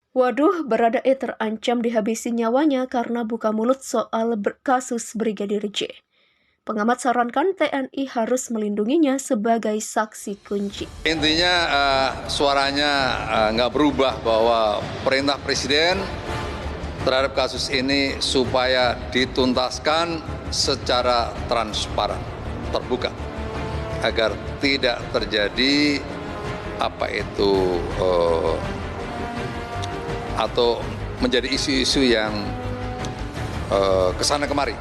Waduh, Baradae terancam dihabisi nyawanya karena buka mulut soal kasus Brigadir J. Pengamat sarankan TNI harus melindunginya sebagai saksi kunci. Intinya suaranya nggak berubah bahwa perintah Presiden terhadap kasus ini supaya dituntaskan secara transparan, terbuka, agar tidak terjadi atau menjadi isu-isu yang kesana kemari.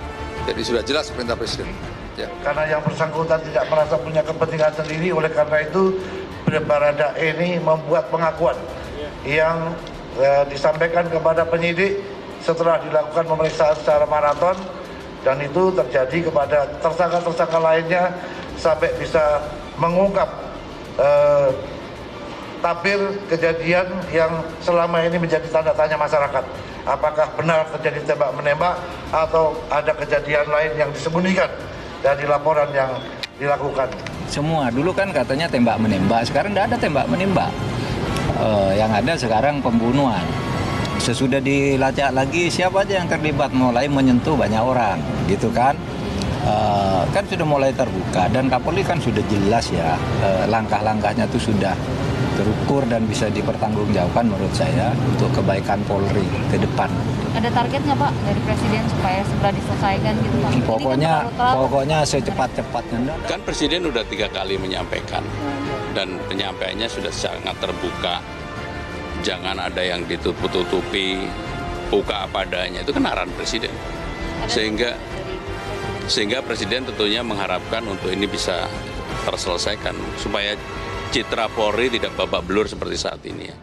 Jadi sudah jelas perintah Presiden. Ya. Karena yang bersangkutan tidak merasa punya kepentingan sendiri, oleh karena itu Baradae ini membuat pengakuan yang disampaikan kepada penyidik setelah dilakukan pemeriksaan secara maraton, dan itu terjadi kepada tersangka-tersangka lainnya sampai bisa mengungkap tabir kejadian yang selama ini menjadi tanda tanya masyarakat. Apakah benar terjadi tembak-menembak atau ada kejadian lain yang disembunyikan dari laporan yang dilakukan. Semua dulu kan katanya tembak-menembak, sekarang tidak ada tembak-menembak. Yang ada sekarang pembunuhan. Sesudah dilacak lagi siapa aja yang terlibat, mulai menyentuh banyak orang, gitu kan. Kan sudah mulai terbuka dan Kapolri kan sudah jelas ya, langkah-langkahnya itu sudah terukur dan bisa dipertanggungjawabkan menurut saya untuk kebaikan Polri ke depan. Ada target nggak Pak dari Presiden supaya segera diselesaikan gitu Pak? Pokoknya secepat-cepatnya. Kan Presiden udah 3 kali menyampaikan dan penyampaiannya sudah sangat terbuka. Jangan ada yang ditutup-tutupi, buka apa adanya, itu kan arahan Presiden. Sehingga Presiden tentunya mengharapkan untuk ini bisa terselesaikan supaya citra Polri tidak babak belur seperti saat ini ya.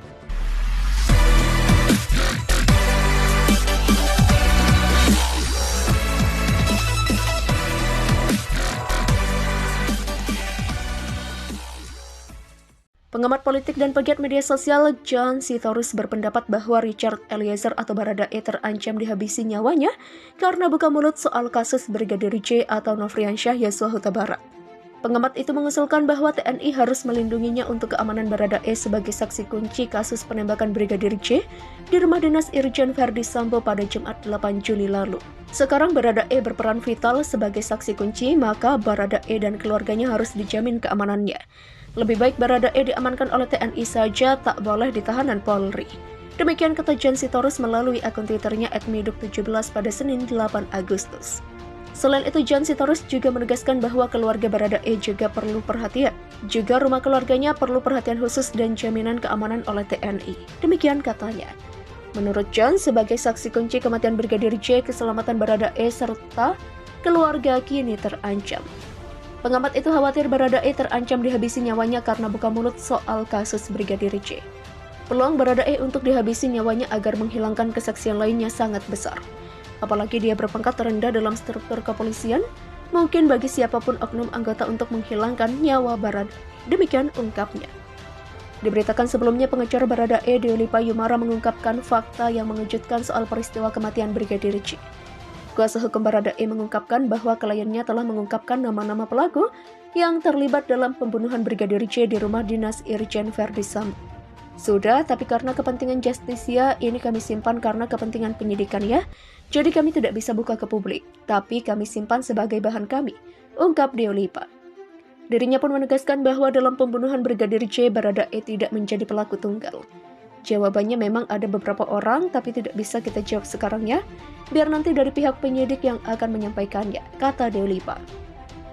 Pengamat politik dan pegiat media sosial John Sitorus berpendapat bahwa Richard Eliezer atau Baradae terancam dihabisi nyawanya karena buka mulut soal kasus Brigadir J atau Nofriansyah Yosua Huta Barat. Pengamat itu mengusulkan bahwa TNI harus melindunginya untuk keamanan Baradae sebagai saksi kunci kasus penembakan Brigadir J di rumah dinas Irjen Verdi Sambo pada Jumat 8 Juli lalu. Sekarang Baradae berperan vital sebagai saksi kunci, maka Baradae dan keluarganya harus dijamin keamanannya. Lebih baik Baradae diamankan oleh TNI saja, tak boleh di tahanan Polri. Demikian kata John Sitorus melalui akun Twitternya @miduk17 pada Senin 8 Agustus. Selain itu, John Sitorus juga menegaskan bahwa keluarga Baradae juga perlu perhatian. Juga rumah keluarganya perlu perhatian khusus dan jaminan keamanan oleh TNI. Demikian katanya. Menurut John, sebagai saksi kunci kematian Brigadir J, keselamatan Baradae serta keluarga kini terancam. Pengamat itu khawatir Baradae terancam dihabisi nyawanya karena buka mulut soal kasus Brigadir J. Peluang Baradae untuk dihabisi nyawanya agar menghilangkan kesaksian lainnya sangat besar. Apalagi dia berpangkat terendah dalam struktur kepolisian, mungkin bagi siapapun oknum anggota untuk menghilangkan nyawa Baradae. Demikian ungkapnya. Diberitakan sebelumnya, pengacara Baradae Deoli Payumara mengungkapkan fakta yang mengejutkan soal peristiwa kematian Brigadir J. Kuasa hukum Baradae mengungkapkan bahwa kliennya telah mengungkapkan nama-nama pelaku yang terlibat dalam pembunuhan Brigadir J di rumah dinas Irjen Verdi Sambo. Sudah, tapi karena kepentingan justisia, ini kami simpan karena kepentingan penyidikan ya. Jadi kami tidak bisa buka ke publik, tapi kami simpan sebagai bahan kami, ungkap Deolipa. Dirinya pun menegaskan bahwa dalam pembunuhan Brigadir J, Baradae tidak menjadi pelaku tunggal. Jawabannya memang ada beberapa orang, tapi tidak bisa kita jawab sekarang ya, biar nanti dari pihak penyidik yang akan menyampaikannya, kata Deolipa.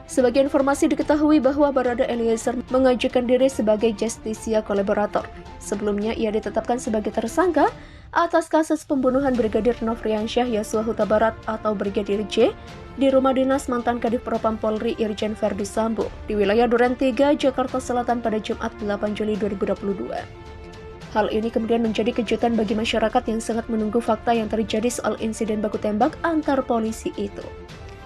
Sebagai informasi diketahui bahwa Baradae Eliezer mengajukan diri sebagai justisia kolaborator. Sebelumnya ia ditetapkan sebagai tersangka atas kasus pembunuhan Brigadir Nofriansyah Yosua Huta Barat atau Brigadir J di rumah dinas mantan Kadif Propam Polri Irjen Verdi Sambo di wilayah Duren 3, Jakarta Selatan pada Jumat 8 Juli 2022. Hal ini kemudian menjadi kejutan bagi masyarakat yang sangat menunggu fakta yang terjadi soal insiden baku tembak antar polisi itu.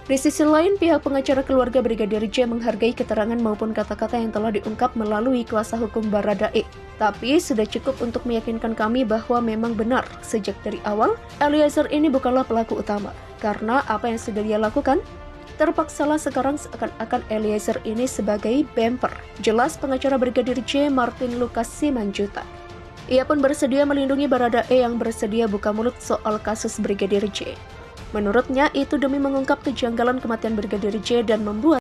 Di sisi lain, pihak pengacara keluarga Brigadir J menghargai keterangan maupun kata-kata yang telah diungkap melalui kuasa hukum Baradae. Tapi sudah cukup untuk meyakinkan kami bahwa memang benar sejak dari awal Eliezer ini bukanlah pelaku utama. Karena apa yang sudah dia lakukan, terpaksalah sekarang seakan-akan Eliezer ini sebagai bemper. Jelas pengacara Brigadir J Martin Lucas Simanjuntak. Ia pun bersedia melindungi Baradae yang bersedia buka mulut soal kasus Brigadir J. Menurutnya, itu demi mengungkap kejanggalan kematian Brigadir J dan membuat